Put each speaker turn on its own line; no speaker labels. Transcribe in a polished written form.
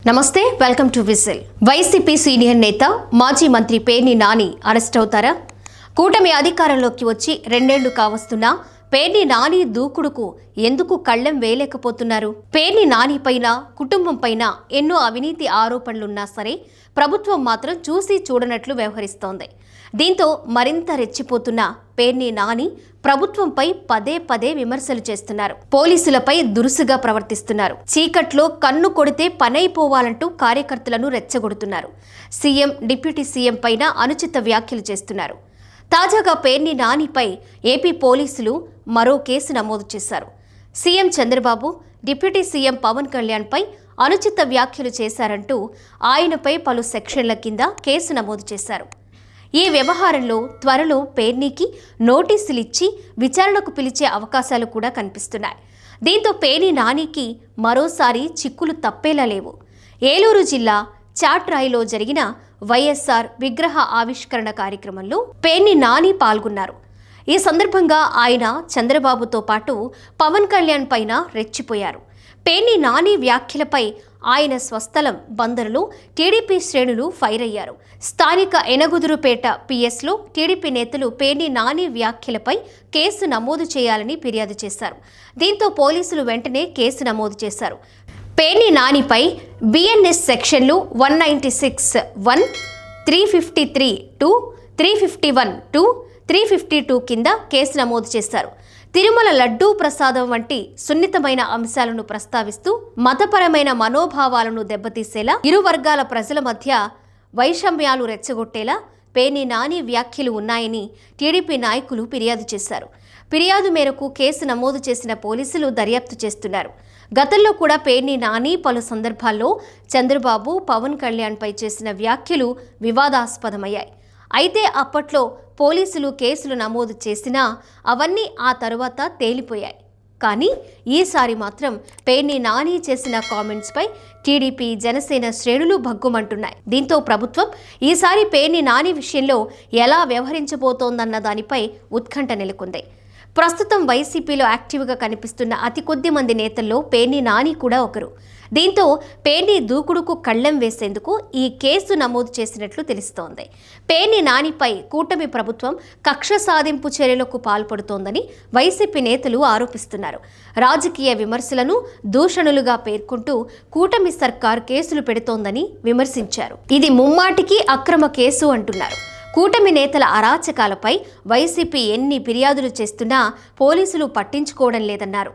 నమస్తే, welcome to whistle. YCP senior నేత మాజీ మంత్రి పేర్ని నాని అరెస్ట్ అవుతారా? కూటమి అధికారంలోకి వచ్చి 2 ఏళ్లు కావస్తున్నా పేర్ని నాని దూకుడుకు ఎందుకు కళ్లెం వేయలేకపోతున్నారు? పేర్ని నాని పైన, కుటుంబం పైన ఎన్నో అవినీతి ఆరోపణలున్నా సరే ప్రభుత్వం మాత్రం చూసి చూడనట్లు వ్యవహరిస్తోంది. దీంతో మరింత రెచ్చిపోతున్న పేర్ని నాని ప్రభుత్వంపై పదే పదే విమర్శలు చేస్తున్నారు. పోలీసులపై దురుసుగా ప్రవర్తిస్తున్నారు. చీకట్లో కన్ను కొడితే పనైపోవాలంటూ కార్యకర్తలను రెచ్చగొడుతున్నారు. సీఎం, డిప్యూటీ సీఎం పైన అనుచిత వ్యాఖ్యలు చేస్తున్నారు. తాజాగా పేర్ని నానిపై ఏపీ పోలీసులు మరో కేసు నమోదు చేశారు. CM Chandrababu, deputy CM Pawan కళ్యాణ్పై అనుచిత వ్యాఖ్యలు చేశారంటూ ఆయనపై పలు సెక్షన్ల కింద కేసు నమోదు చేశారు. ఈ వ్యవహారంలో త్వరలో పేర్నికి నోటీసులు ఇచ్చి విచారణకు పిలిచే అవకాశాలు కూడా కనిపిస్తున్నాయి. దీంతో పేర్ని నానికి మరోసారి చిక్కులు తప్పేలా లేవు. ఏలూరు జిల్లా చాట్రాయిలో జరిగిన వైఎస్ఆర్ విగ్రహ ఆవిష్కరణ కార్యక్రమంలో పేర్ని నాని పాల్గొన్నారు. ఈ సందర్భంగా ఆయన చంద్రబాబుతో పాటు పవన్ కళ్యాణ్ పైన రెచ్చిపోయారు. పేర్ని నాని వ్యాఖ్యలపై ఆయన స్వస్థలం బందరులో టీడీపీ శ్రేణులు ఫైర్ అయ్యారు. స్థానిక ఎనగుదురుపేట పిఎస్లో టీడీపీ నేతలు పేర్ని నాని వ్యాఖ్యలపై కేసు నమోదు చేయాలని ఫిర్యాదు చేశారు. దీంతో పోలీసులు వెంటనే కేసు నమోదు చేశారు. పేర్ని నానిపై బిఎన్ఎస్ సెక్షన్లు 196(1), 353(2), 351(2), 352 కింద కేసు నమోదు చేశారు. తిరుమల లడ్డూ ప్రసాదం వంటి సున్నితమైన అంశాలను ప్రస్తావిస్తూ మతపరమైన మనోభావాలను దెబ్బతీసేలా, ఇరు వర్గాల ప్రజల మధ్య వైషమ్యాలు రెచ్చగొట్టేలా పేర్ని నాని వ్యాఖ్యలు ఉన్నాయని టీడీపీ నాయకులు ఫిర్యాదు చేశారు. ఫిర్యాదు మేరకు కేసు నమోదు చేసిన పోలీసులు దర్యాప్తు చేస్తున్నారు. గతంలో కూడా పేర్ని నాని పలు సందర్భాల్లో చంద్రబాబు, పవన్ కళ్యాణ్పై చేసిన వ్యాఖ్యలు వివాదాస్పదమయ్యాయి. అయితే అప్పట్లో పోలీసులు కేసులు నమోదు చేసినా అవన్నీ ఆ తరువాత తేలిపోయాయి. కానీ ఈసారి మాత్రం పేర్ని నాని చేసిన కామెంట్స్పై టీడీపీ, జనసేన శ్రేణులు భగ్గుమంటున్నాయి. దీంతో ప్రభుత్వం ఈసారి పేర్ని నాని విషయంలో ఎలా వ్యవహరించబోతోందన్న దానిపై ఉత్కంఠ నెలకొంది. ప్రస్తుతం వైసీపీలో యాక్టివ్గా కనిపిస్తున్న అతి కొద్ది మంది నేతల్లో పేర్ని నాని కూడా ఒకరు. దీంతో పేర్ని దూకుడుకు కళ్లెం వేసేందుకు ఈ కేసు నమోదు చేసినట్లు తెలుస్తోంది. పేర్ని నానిపై కూటమి ప్రభుత్వం కక్ష సాధింపు చర్యలకు పాల్పడుతోందని వైసీపీ నేతలు ఆరోపిస్తున్నారు. రాజకీయ విమర్శలను దూషణలుగా పేర్కొంటూ కూటమి సర్కార్ కేసులు పెడుతోందని విమర్శించారు. ఇది ముమ్మాటికి అక్రమ కేసు అంటున్నారు. కూటమి నేతల అరాచకాలపై వైసీపీ ఎన్ని ఫిర్యాదులు చేస్తున్నా పోలీసులు పట్టించుకోవడం లేదన్నారు.